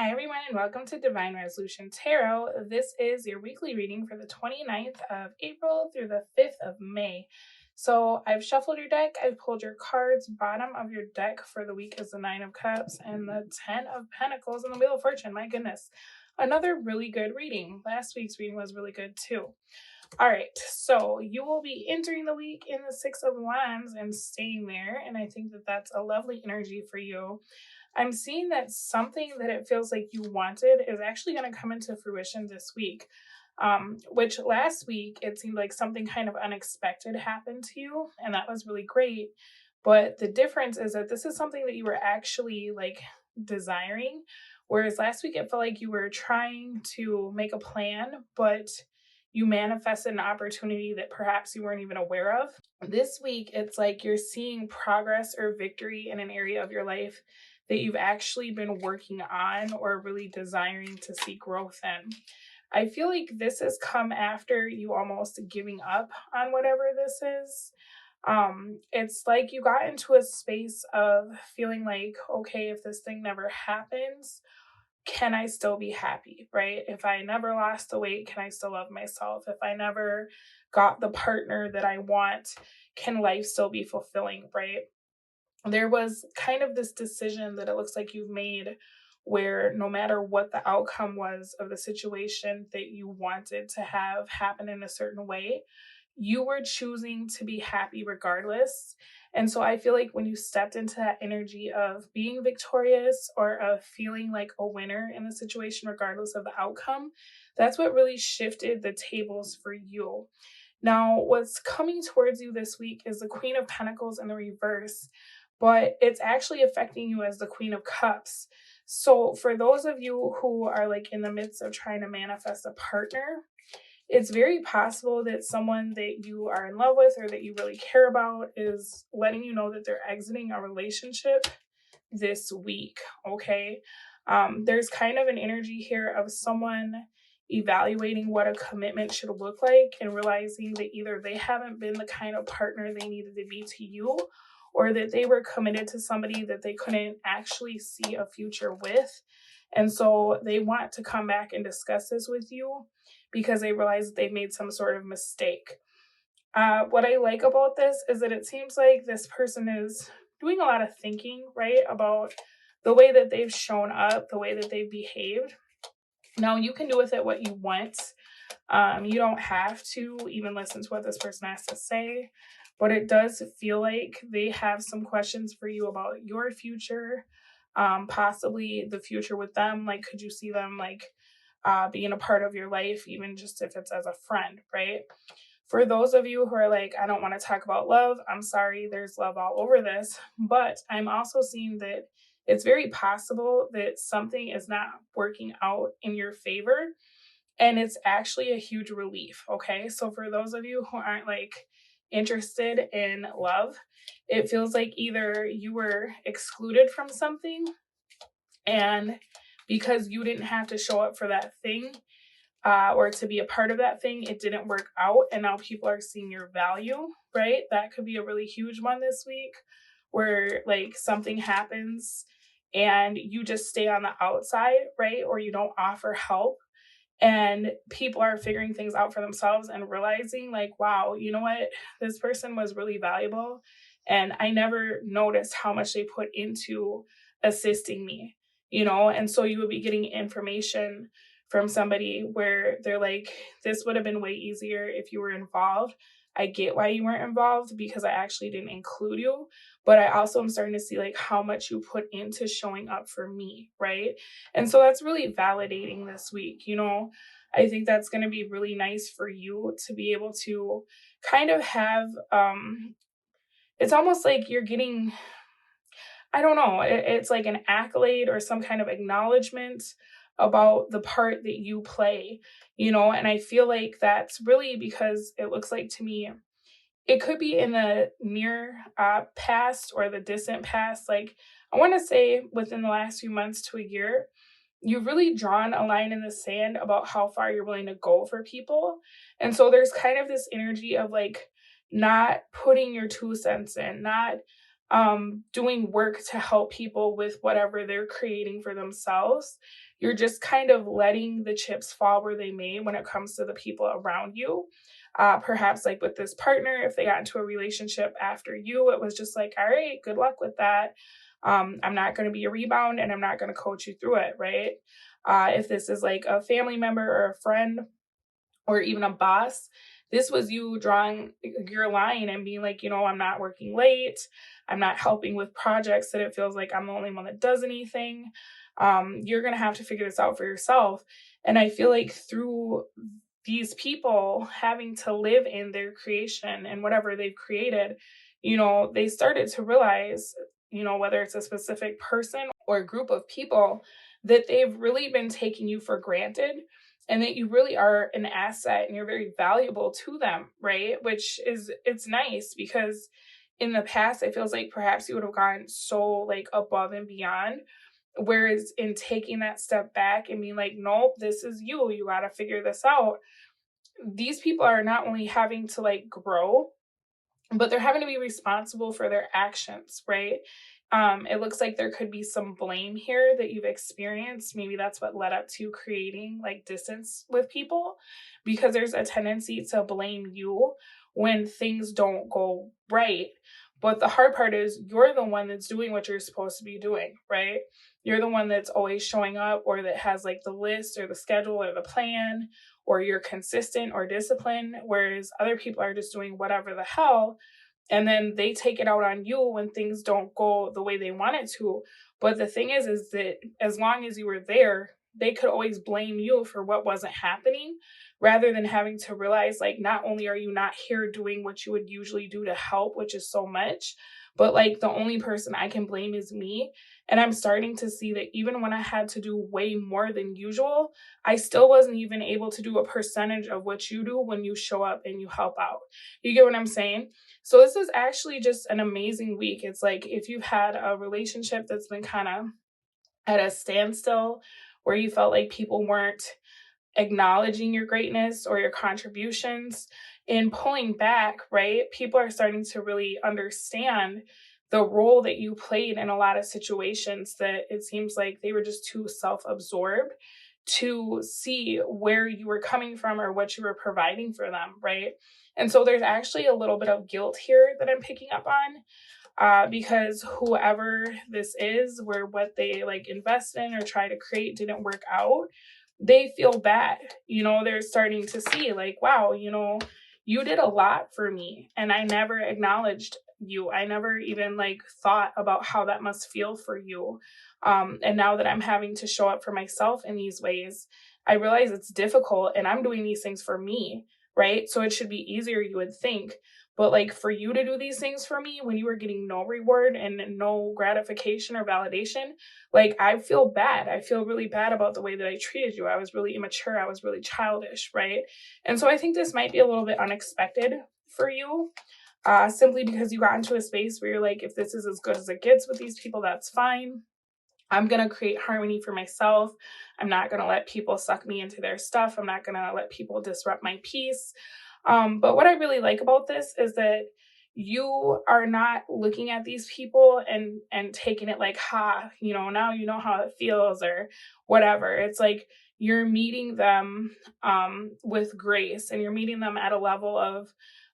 Hi, everyone, and welcome to Divine Resolution Tarot. This is your weekly reading for the 29th of April through the 5th of May. So I've shuffled your deck, I've pulled your cards. Bottom of your deck for the week is the Nine of Cups and the Ten of Pentacles and the Wheel of Fortune. My goodness, another really good reading. Last week's reading was really good too. All right, so you will be entering the week in the Six of Wands and staying there, and I think that that's a lovely energy for you. I'm seeing that something that it feels like you wanted is actually going to come into fruition this week. Which last week it seemed like something kind of unexpected happened to you, and that was really great. But the difference is that this is something that you were actually like desiring, whereas last week it felt like you were trying to make a plan, but you manifested an opportunity that perhaps you weren't even aware of. This week, it's like you're seeing progress or victory in an area of your life that you've actually been working on or really desiring to see growth in. I feel like this has come after you almost giving up on whatever this is. It's like you got into a space of feeling like, okay, if this thing never happens, can I still be happy, right? If I never lost the weight, can I still love myself? If I never got the partner that I want, can life still be fulfilling, right? There was kind of this decision that it looks like you've made where no matter what the outcome was of the situation that you wanted to have happen in a certain way, you were choosing to be happy regardless. And so I feel like when you stepped into that energy of being victorious or of feeling like a winner in the situation, regardless of the outcome, that's what really shifted the tables for you. Now, what's coming towards you this week is the Queen of Pentacles in the reverse, but it's actually affecting you as the Queen of Cups. So, for those of you who are like in the midst of trying to manifest a partner, it's very possible that someone that you are in love with or that you really care about is letting you know that they're exiting a relationship this week. Okay. There's kind of an energy here of someone evaluating what a commitment should look like and realizing that either they haven't been the kind of partner they needed to be to you, or that they were committed to somebody that they couldn't actually see a future with. And so they want to come back and discuss this with you because they realize that they've made some sort of mistake. What I like about this is that it seems like this person is doing a lot of thinking, right, about the way that they've shown up, the way that they've behaved. Now, you can do with it what you want. You don't have to even listen to what this person has to say, but it does feel like they have some questions for you about your future, possibly the future with them. Like, could you see them like being a part of your life, even just if it's as a friend, right? For those of you who are like, I don't want to talk about love, I'm sorry, there's love all over this. But I'm also seeing that it's very possible that something is not working out in your favor. And it's actually a huge relief. Okay. So for those of you who aren't like interested in love, it feels like either you were excluded from something, and because you didn't have to show up for that thing, or to be a part of that thing, it didn't work out. And now people are seeing your value, right? That could be a really huge one this week where like something happens and you just stay on the outside, right? Or you don't offer help. And people are figuring things out for themselves and realizing, like, wow, you know what? This person was really valuable. And I never noticed how much they put into assisting me, you know? And so you would be getting information from somebody where they're like, this would have been way easier if you were involved. I get why you weren't involved because I actually didn't include you. But I also am starting to see like how much you put into showing up for me, right? And so that's really validating this week. You know, I think that's going to be really nice for you to be able to kind of have, it's almost like you're getting, I don't know, it's like an accolade or some kind of acknowledgement about the part that you play, you know, and I feel like that's really because it looks like to me, it could be in the near past or the distant past. Like, I want to say within the last few months to a year, you've really drawn a line in the sand about how far you're willing to go for people. And so there's kind of this energy of like not putting your 2 cents in, not doing work to help people with whatever they're creating for themselves. You're just kind of letting the chips fall where they may when it comes to the people around you. Perhaps like with this partner, if they got into a relationship after you, it was just like, all right, good luck with that. I'm not going to be a rebound and I'm not going to coach you through it, right? If this is like a family member or a friend or even a boss, this was you drawing your line and being like, I'm not working late. I'm not helping with projects that it feels like I'm the only one that does anything. You're going to have to figure this out for yourself. And I feel like through these people having to live in their creation and whatever they've created, they started to realize, whether it's a specific person or a group of people, that they've really been taking you for granted and that you really are an asset and you're very valuable to them, right? Which is, it's nice because in the past, it feels like perhaps you would have gone so like above and beyond. Whereas in taking that step back and being like, nope, this is you, you got to figure this out. These people are not only having to like grow, but they're having to be responsible for their actions, right? It looks like there could be some blame here that you've experienced. Maybe that's what led up to creating like distance with people, because there's a tendency to blame you when things don't go right. But the hard part is you're the one that's doing what you're supposed to be doing, right? You're the one that's always showing up or that has like the list or the schedule or the plan, or you're consistent or disciplined, whereas other people are just doing whatever the hell. And then they take it out on you when things don't go the way they want it to. But the thing is that as long as you were there, they could always blame you for what wasn't happening, rather than having to realize, like, not only are you not here doing what you would usually do to help, which is so much, but like the only person I can blame is me. And I'm starting to see that even when I had to do way more than usual, I still wasn't even able to do a percentage of what you do when you show up and you help out. You get what I'm saying? So this is actually just an amazing week. It's like if you've had a relationship that's been kind of at a standstill, where you felt like people weren't acknowledging your greatness or your contributions, in pulling back, right? People are starting to really understand the role that you played in a lot of situations that it seems like they were just too self-absorbed to see where you were coming from or what you were providing for them, right? And so there's actually a little bit of guilt here that I'm picking up on, because whoever this is, where what they like invest in or try to create didn't work out, they feel bad. They're starting to see like, wow, you did a lot for me and I never acknowledged you. I never even like thought about how that must feel for you. And now that I'm having to show up for myself in these ways, I realize it's difficult and I'm doing these things for me, right? So it should be easier, you would think. But like for you to do these things for me when you were getting no reward and no gratification or validation, like I feel bad. I feel really bad about the way that I treated you. I was really immature. I was really childish, right? And so I think this might be a little bit unexpected for you, simply because you got into a space where you're like, if this is as good as it gets with these people, that's fine. I'm going to create harmony for myself. I'm not going to let people suck me into their stuff. I'm not going to let people disrupt my peace. But what I really like about this is that you are not looking at these people and taking it like, now you know how it feels or whatever. It's like you're meeting them with grace, and you're meeting them at a level of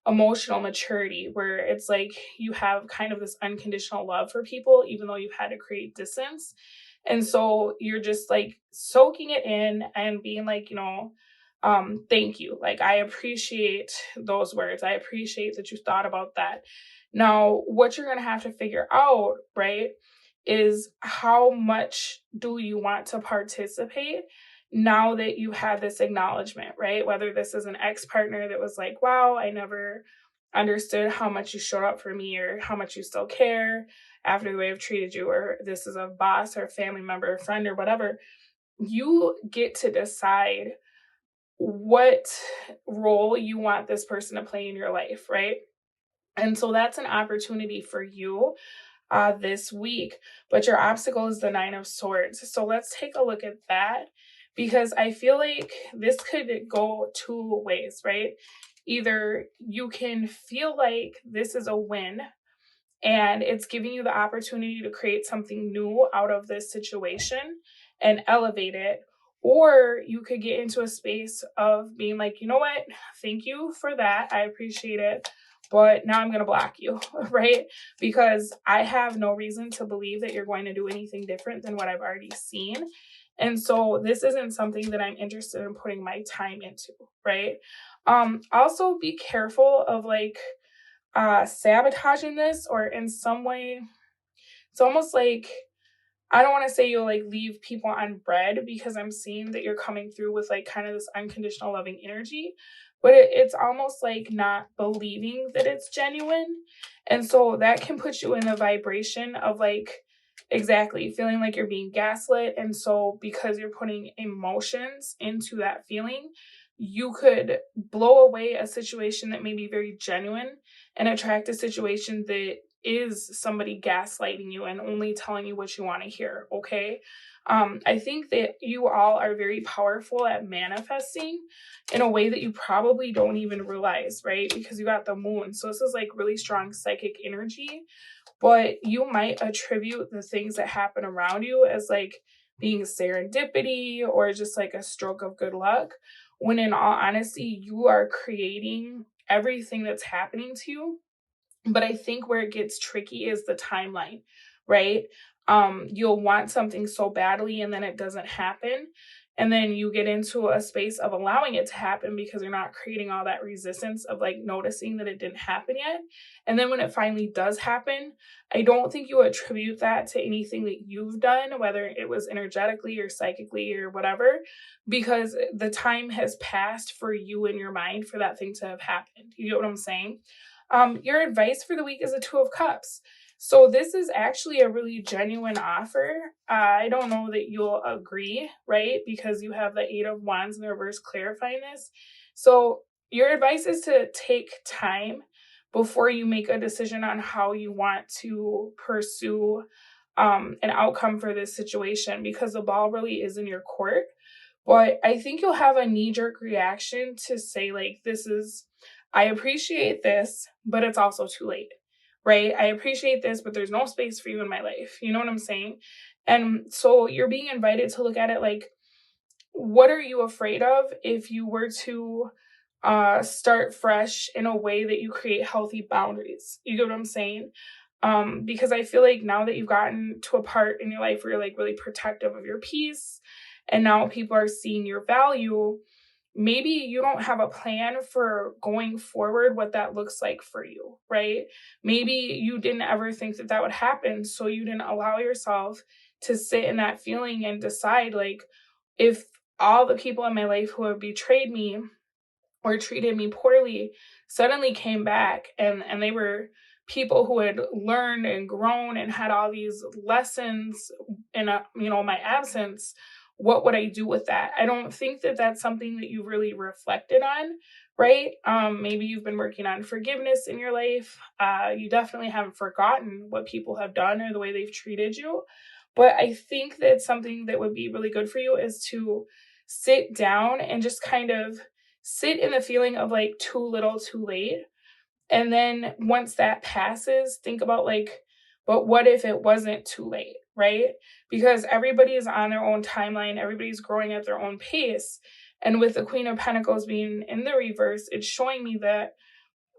emotional maturity where it's like you have kind of this unconditional love for people, even though you've had to create distance. And so you're just like soaking it in and being like, thank you. Like, I appreciate those words. I appreciate that you thought about that. Now, what you're going to have to figure out, right, is how much do you want to participate now that you have this acknowledgement, right? Whether this is an ex-partner that was like, wow, I never understood how much you showed up for me or how much you still care after the way I've treated you, or this is a boss or a family member or friend or whatever. You get to decide what role you want this person to play in your life, right? And so that's an opportunity for you this week. But your obstacle is the Nine of Swords. So let's take a look at that, because I feel like this could go two ways, right? Either you can feel like this is a win and it's giving you the opportunity to create something new out of this situation. and elevate it. Or you could get into a space of being like, you know what, thank you for that, I appreciate it, but now I'm going to block you, right? Because I have no reason to believe that you're going to do anything different than what I've already seen. And so this isn't something that I'm interested in putting my time into, right? Also be careful of like sabotaging this, or in some way, it's almost like, I don't want to say you'll like leave people on bread, because I'm seeing that you're coming through with like kind of this unconditional loving energy, but it's almost like not believing that it's genuine. And so that can put you in a vibration of like, exactly, feeling like you're being gaslit. And so because you're putting emotions into that feeling, you could blow away a situation that may be very genuine and attract a situation that is somebody gaslighting you and only telling you what you want to hear, okay? I think that you all are very powerful at manifesting in a way that you probably don't even realize, right? Because you got the moon. So this is like really strong psychic energy, but you might attribute the things that happen around you as like being serendipity or just like a stroke of good luck, when in all honesty, you are creating everything that's happening to you. But I think where it gets tricky is the timeline, right? You'll want something so badly and then it doesn't happen. And then you get into a space of allowing it to happen because you're not creating all that resistance of like noticing that it didn't happen yet. And then when it finally does happen, I don't think you attribute that to anything that you've done, whether it was energetically or psychically or whatever, because the time has passed for you in your mind for that thing to have happened. You get what I'm saying? Your advice for the week is a Two of Cups. So this is actually a really genuine offer. I don't know that you'll agree, right? Because you have the Eight of Wands in the reverse clarifying this. So your advice is to take time before you make a decision on how you want to pursue an outcome for this situation, because the ball really is in your court. But I think you'll have a knee-jerk reaction to say, like, I appreciate this, but it's also too late, right? I appreciate this, but there's no space for you in my life. You know what I'm saying? And so you're being invited to look at it like, what are you afraid of if you were to start fresh in a way that you create healthy boundaries? You get what I'm saying? Because I feel like now that you've gotten to a part in your life where you're like really protective of your peace, and now people are seeing your value, maybe you don't have a plan for going forward, what that looks like for you, right? Maybe you didn't ever think that that would happen, so you didn't allow yourself to sit in that feeling and decide, like, if all the people in my life who have betrayed me or treated me poorly suddenly came back, and they were people who had learned and grown and had all these lessons in my absence, what would I do with that? I don't think that that's something that you really reflected on, right? Maybe you've been working on forgiveness in your life. You definitely haven't forgotten what people have done or the way they've treated you. But I think that something that would be really good for you is to sit down and just kind of sit in the feeling of like too little, too late. And then once that passes, think about like, but what if it wasn't too late, right? Because everybody is on their own timeline, everybody's growing at their own pace. And with the Queen of Pentacles being in the reverse, it's showing me that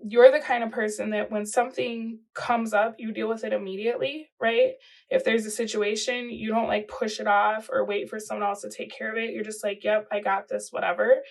you're the kind of person that when something comes up, you deal with it immediately, right? If there's a situation, you don't like push it off or wait for someone else to take care of it. You're just like, yep, I got this, whatever.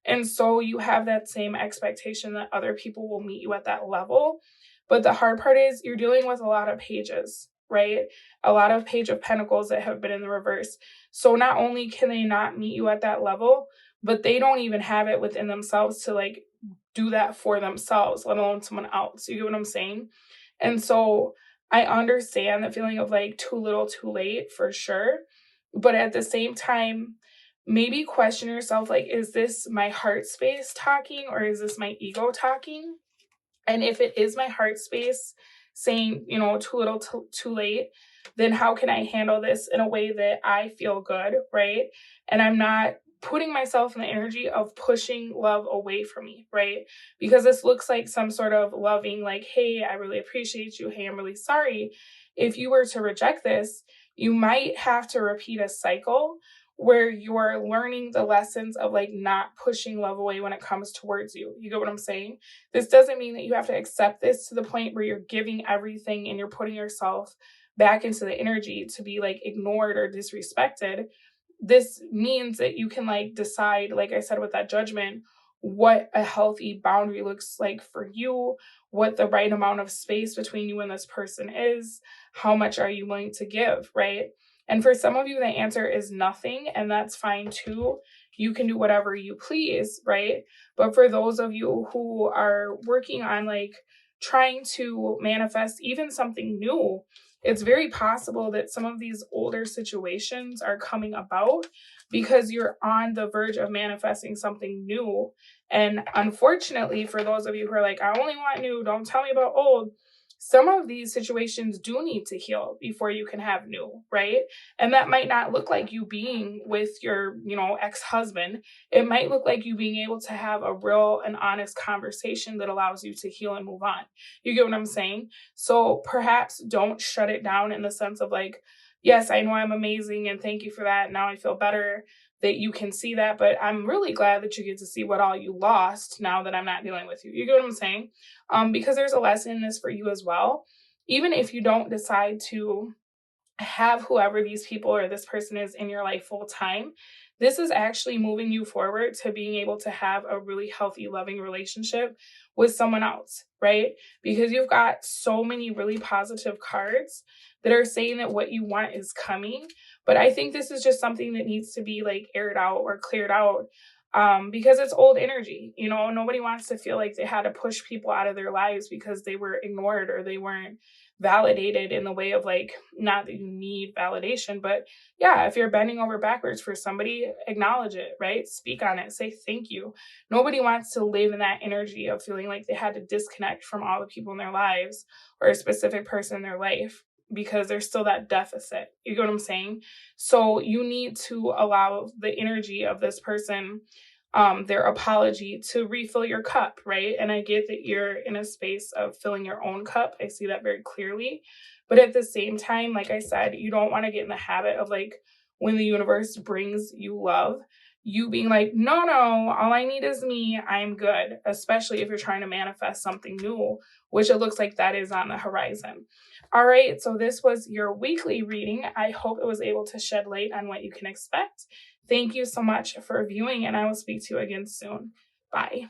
And so you have that same expectation that other people will meet you at that level. But the hard part is you're dealing with a lot of pages, right? A lot of Page of Pentacles that have been in the reverse. So not only can they not meet you at that level, but they don't even have it within themselves to like do that for themselves, let alone someone else. You get what I'm saying? And so I understand the feeling of like too little, too late for sure. But at the same time, maybe question yourself, like, is this my heart space talking or is this my ego talking? And if it is my heart space saying, too little, too late, then how can I handle this in a way that I feel good, right? And I'm not putting myself in the energy of pushing love away from me, right? Because this looks like some sort of loving, like, hey, I really appreciate you. Hey, I'm really sorry. If you were to reject this, you might have to repeat a cycle where you're learning the lessons of like not pushing love away when it comes towards you. You get what I'm saying? This doesn't mean that you have to accept this to the point where you're giving everything and you're putting yourself back into the energy to be like ignored or disrespected. This means that you can like decide, like I said with that judgment, what a healthy boundary looks like for you, what the right amount of space between you and this person is, how much are you willing to give, right? And for some of you, the answer is nothing, and that's fine too. You can do whatever you please, right? But for those of you who are working on like trying to manifest even something new, it's very possible that some of these older situations are coming about because you're on the verge of manifesting something new. And unfortunately, for those of you who are like, I only want new, don't tell me about old, some of these situations do need to heal before you can have new, right? And that might not look like you being with your, ex-husband. It might look like you being able to have a real and honest conversation that allows you to heal and move on. You get what I'm saying? So perhaps don't shut it down in the sense of like, yes, I know I'm amazing and thank you for that. Now I feel better that you can see that, but I'm really glad that you get to see what all you lost now that I'm not dealing with you. You get what I'm saying? Because there's a lesson in this for you as well. Even if you don't decide to have whoever these people or this person is in your life full time, this is actually moving you forward to being able to have a really healthy, loving relationship with someone else, right? Because you've got so many really positive cards that are saying that what you want is coming. But I think this is just something that needs to be like aired out or cleared out, because it's old energy. Nobody wants to feel like they had to push people out of their lives because they were ignored or they weren't validated in the way of like, not that you need validation, but yeah, if you're bending over backwards for somebody, acknowledge it, right? Speak on it, say thank you. Nobody wants to live in that energy of feeling like they had to disconnect from all the people in their lives or a specific person in their life because there's still that deficit. You get what I'm saying? So you need to allow the energy of this person, their apology, to refill your cup, right? And I get that you're in a space of filling your own cup. I see that very clearly. But at the same time, like I said, you don't want to get in the habit of like when the universe brings you love, you being like, no, all I need is me. I'm good. Especially if you're trying to manifest something new, which it looks like that is on the horizon. All right. So this was your weekly reading. I hope it was able to shed light on what you can expect. Thank you so much for viewing, and I will speak to you again soon. Bye.